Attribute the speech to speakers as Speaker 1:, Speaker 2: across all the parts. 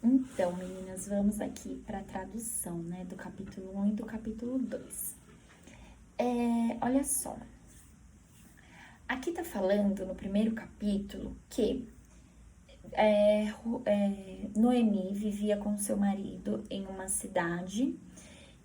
Speaker 1: Então, meninas, vamos aqui para a tradução, né, do capítulo 1 e do capítulo 2. Olha só, aqui tá falando no primeiro capítulo que Noemi vivia com seu marido em uma cidade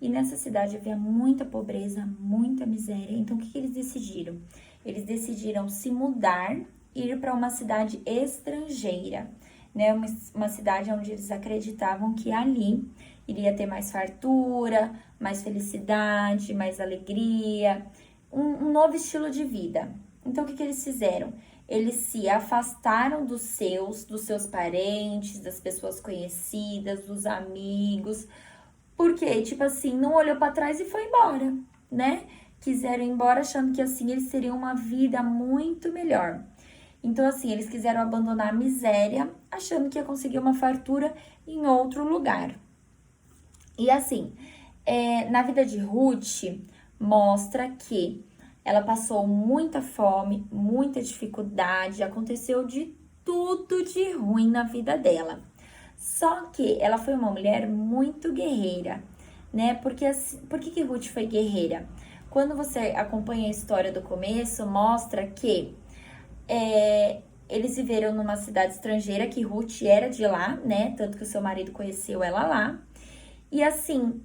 Speaker 1: e nessa cidade havia muita pobreza, muita miséria. Então, o que eles decidiram? Eles decidiram se mudar e ir para uma cidade estrangeira, né? Uma cidade onde eles acreditavam que ali iria ter mais fartura, mais felicidade, mais alegria, um novo estilo de vida. Então, o que eles fizeram? Eles se afastaram dos seus parentes, das pessoas conhecidas, dos amigos, porque, tipo assim, não olhou pra trás e foi embora, né? Quiseram ir embora achando que assim eles teriam uma vida muito melhor. Então, assim, eles quiseram abandonar a miséria, achando que ia conseguir uma fartura em outro lugar. E assim, na vida de Ruth, mostra que ela passou muita fome, muita dificuldade, aconteceu de tudo de ruim na vida dela. Só que ela foi uma mulher muito guerreira, né? Porque assim, por que Ruth foi guerreira? Quando você acompanha a história do começo, mostra que eles viveram numa cidade estrangeira, que Ruth era de lá, né? Tanto que o seu marido conheceu ela lá. E assim,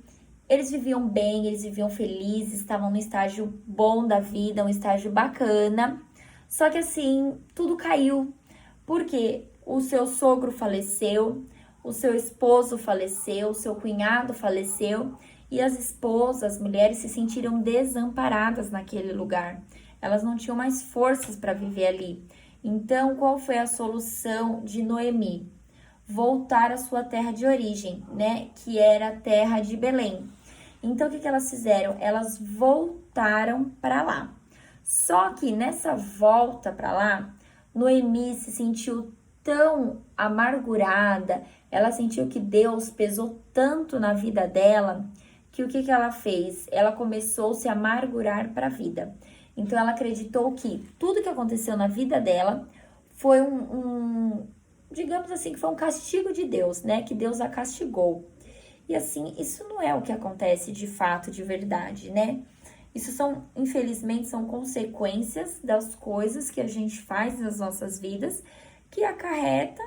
Speaker 1: eles viviam bem, eles viviam felizes, estavam no estágio bom da vida, um estágio bacana. Só que assim, tudo caiu, porque o seu sogro faleceu, o seu esposo faleceu, o seu cunhado faleceu, e as esposas, as mulheres se sentiram desamparadas naquele lugar. Elas não tinham mais forças para viver ali. Então, qual foi a solução de Noemi? Voltar à sua terra de origem, né? Que era a terra de Belém. Então, o que elas fizeram? Elas voltaram para lá. Só que nessa volta para lá, Noemi se sentiu tão amargurada, ela sentiu que Deus pesou tanto na vida dela, que o que ela fez? Ela começou a se amargurar para a vida. Então, ela acreditou que tudo que aconteceu na vida dela foi digamos assim, que foi um castigo de Deus, né? Que Deus a castigou. E assim, isso não é o que acontece de fato, de verdade, né? Isso infelizmente, são consequências das coisas que a gente faz nas nossas vidas que acarreta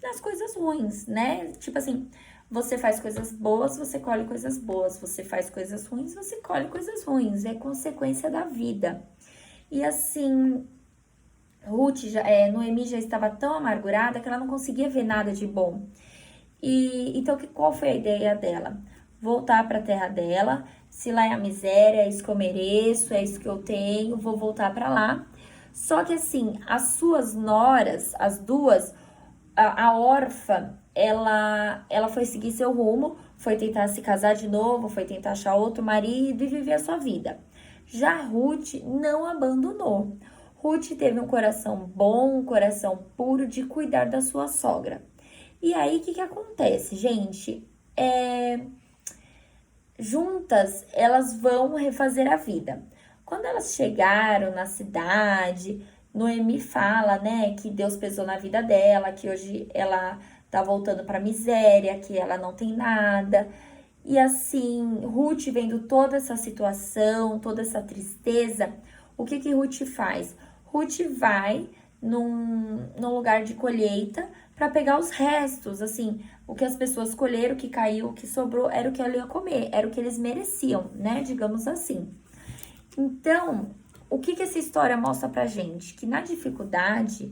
Speaker 1: nas coisas ruins, né? Tipo assim, você faz coisas boas, você colhe coisas boas. Você faz coisas ruins, você colhe coisas ruins. É consequência da vida. E assim, Noemi já estava tão amargurada que ela não conseguia ver nada de bom. Então, qual foi a ideia dela? Voltar para a terra dela. Se lá é a miséria, é isso que eu mereço, é isso que eu tenho, vou voltar para lá. Só que assim, as suas noras, as duas, a órfã, ela foi seguir seu rumo, foi tentar se casar de novo, foi tentar achar outro marido e viver a sua vida. Já Ruth não abandonou. Ruth teve um coração bom, um coração puro de cuidar da sua sogra. E aí, o que acontece, gente? Juntas, elas vão refazer a vida. Quando elas chegaram na cidade, Noemi fala, né, que Deus pesou na vida dela, que hoje ela tá voltando pra miséria, que ela não tem nada. E assim, Ruth vendo toda essa situação, toda essa tristeza, o que Ruth faz? Ruth vai num lugar de colheita para pegar os restos, assim, o que as pessoas colheram, o que caiu, o que sobrou, era o que ela ia comer, era o que eles mereciam, né? Digamos assim. Então, o que essa história mostra pra gente? Que nas dificuldades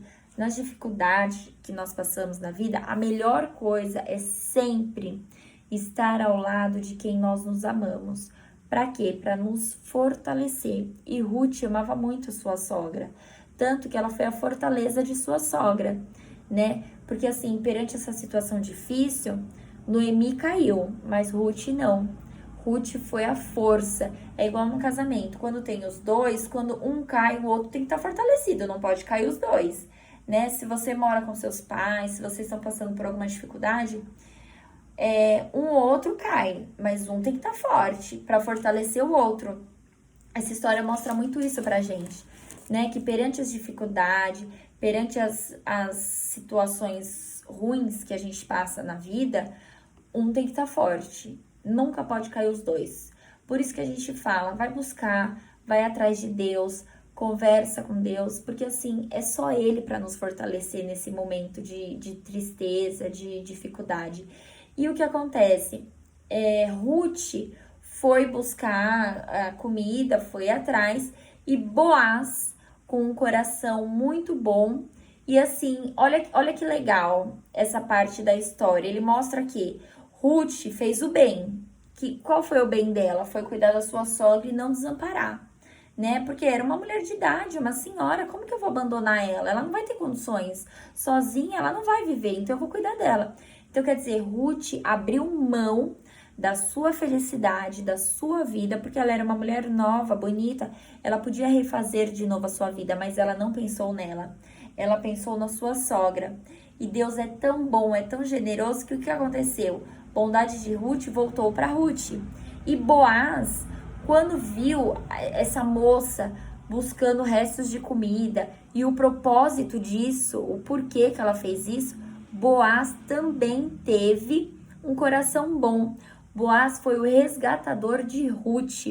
Speaker 1: que nós passamos na vida, a melhor coisa é sempre estar ao lado de quem nós nos amamos. Para quê? Para nos fortalecer. E Ruth amava muito sua sogra, tanto que ela foi a fortaleza de sua sogra, né? Porque assim, perante essa situação difícil, Noemi caiu, mas Ruth não. Ruth foi a força. É igual no casamento, quando tem os dois, quando um cai, o outro tem que estar fortalecido, não pode cair os dois, né? Se você mora com seus pais, se vocês estão passando por alguma dificuldade, um ou outro cai, mas um tem que estar forte para fortalecer o outro. Essa história mostra muito isso pra gente, né? Que perante as dificuldades, perante as situações ruins que a gente passa na vida, um tem que estar forte. Nunca pode cair os dois. Por isso que a gente fala, vai buscar, vai atrás de Deus, conversa com Deus, porque assim, é só Ele para nos fortalecer nesse momento de tristeza, de dificuldade. E o que acontece? Ruth foi buscar a comida, foi atrás, e Boaz, com um coração muito bom, e assim, olha que legal essa parte da história. Ele mostra que Ruth fez o bem. Qual foi o bem dela? Foi cuidar da sua sogra e não desamparar, né? Porque era uma mulher de idade, uma senhora, como que eu vou abandonar ela? Ela não vai ter condições. Sozinha, ela não vai viver, então eu vou cuidar dela. Então, quer dizer, Ruth abriu mão da sua felicidade, da sua vida, porque ela era uma mulher nova, bonita, ela podia refazer de novo a sua vida, mas ela não pensou nela. Ela pensou na sua sogra. E Deus é tão bom, é tão generoso, que o que aconteceu? Bondade de Ruth voltou para Ruth. E Boaz, quando viu essa moça buscando restos de comida e o propósito disso, o porquê que ela fez isso, Boaz também teve um coração bom. Boaz foi o resgatador de Ruth.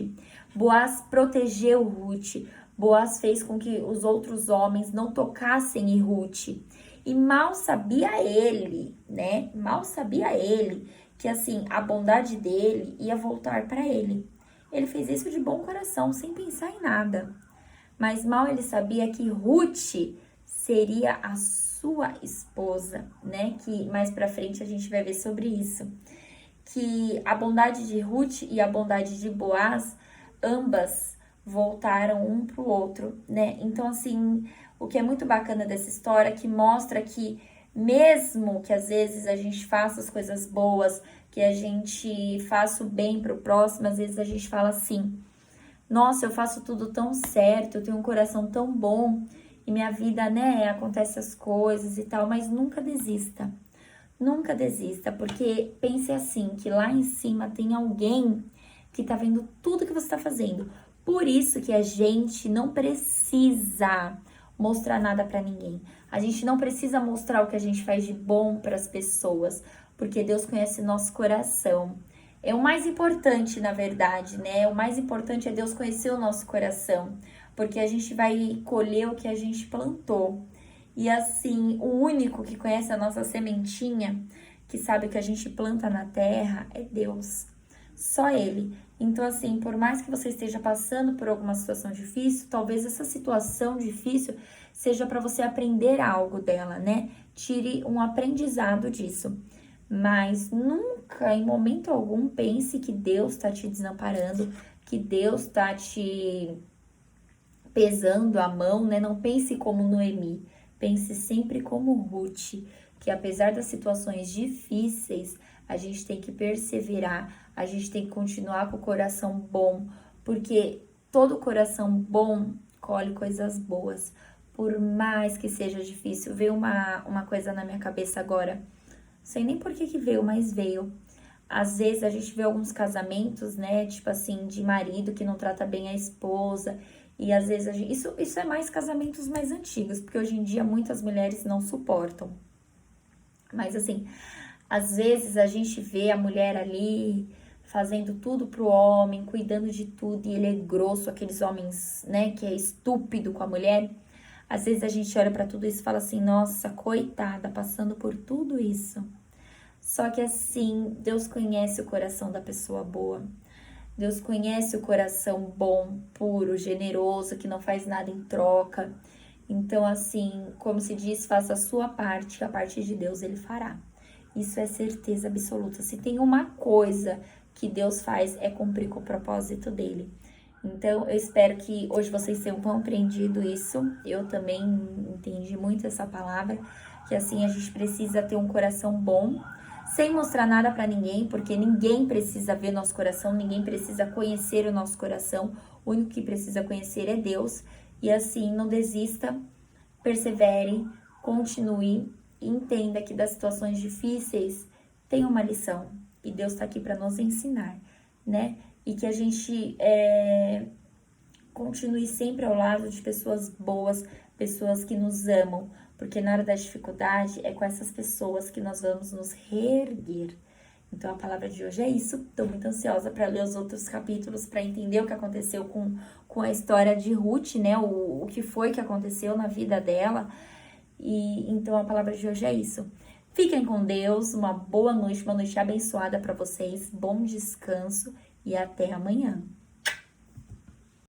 Speaker 1: Boaz protegeu Ruth. Boaz fez com que os outros homens não tocassem em Ruth. E mal sabia ele, né? Mal sabia ele que assim a bondade dele ia voltar para ele. Ele fez isso de bom coração, sem pensar em nada. Mas mal ele sabia que Ruth seria a sua esposa, né? Que mais para frente a gente vai ver sobre isso. Que a bondade de Ruth e a bondade de Boaz, ambas voltaram um pro outro, né? Então, assim, o que é muito bacana dessa história é que mostra que mesmo que às vezes a gente faça as coisas boas, que a gente faça o bem pro próximo, às vezes a gente fala assim, nossa, eu faço tudo tão certo, eu tenho um coração tão bom, e minha vida, né, acontece as coisas e tal, mas nunca desista. Nunca desista, porque pense assim, que lá em cima tem alguém que tá vendo tudo que você tá fazendo. Por isso que a gente não precisa mostrar nada pra ninguém. A gente não precisa mostrar o que a gente faz de bom para as pessoas, porque Deus conhece nosso coração. É o mais importante, na verdade, né? O mais importante é Deus conhecer o nosso coração, porque a gente vai colher o que a gente plantou. E assim, o único que conhece a nossa sementinha, que sabe o que a gente planta na terra, é Deus. Só Ele. Então, assim, por mais que você esteja passando por alguma situação difícil, talvez essa situação difícil seja para você aprender algo dela, né? Tire um aprendizado disso. Mas nunca, em momento algum, pense que Deus está te desamparando, que Deus está te pesando a mão, né? Não pense como Noemi. Pense sempre como Ruth, que apesar das situações difíceis, a gente tem que perseverar, a gente tem que continuar com o coração bom, porque todo coração bom colhe coisas boas, por mais que seja difícil. Veio uma coisa na minha cabeça agora, sei nem por que veio, mas veio. Às vezes a gente vê alguns casamentos, né, tipo assim, de marido que não trata bem a esposa. E às vezes isso é mais casamentos mais antigos, porque hoje em dia muitas mulheres não suportam. Mas assim, às vezes a gente vê a mulher ali fazendo tudo pro homem, cuidando de tudo, e ele é grosso, aqueles homens, né, que é estúpido com a mulher. Às vezes a gente olha para tudo isso e fala assim, nossa, coitada, passando por tudo isso. Só que assim, Deus conhece o coração da pessoa boa. Deus conhece o coração bom, puro, generoso, que não faz nada em troca. Então, assim, como se diz, faça a sua parte, que a parte de Deus Ele fará. Isso é certeza absoluta. Se tem uma coisa que Deus faz, é cumprir com o propósito dEle. Então, eu espero que hoje vocês tenham compreendido isso. Eu também entendi muito essa palavra, que assim, a gente precisa ter um coração bom, sem mostrar nada para ninguém, porque ninguém precisa ver nosso coração, ninguém precisa conhecer o nosso coração, o único que precisa conhecer é Deus. E assim, não desista, persevere, continue e entenda que das situações difíceis tem uma lição e Deus está aqui para nos ensinar, né? E que a gente continue sempre ao lado de pessoas boas, pessoas que nos amam, porque na hora da dificuldade é com essas pessoas que nós vamos nos reerguer. Então, a palavra de hoje é isso. Estou muito ansiosa para ler os outros capítulos, para entender o que aconteceu com a história de Ruth, né? O que foi que aconteceu na vida dela. E então, a palavra de hoje é isso. Fiquem com Deus, uma boa noite, uma noite abençoada para vocês, bom descanso e até amanhã.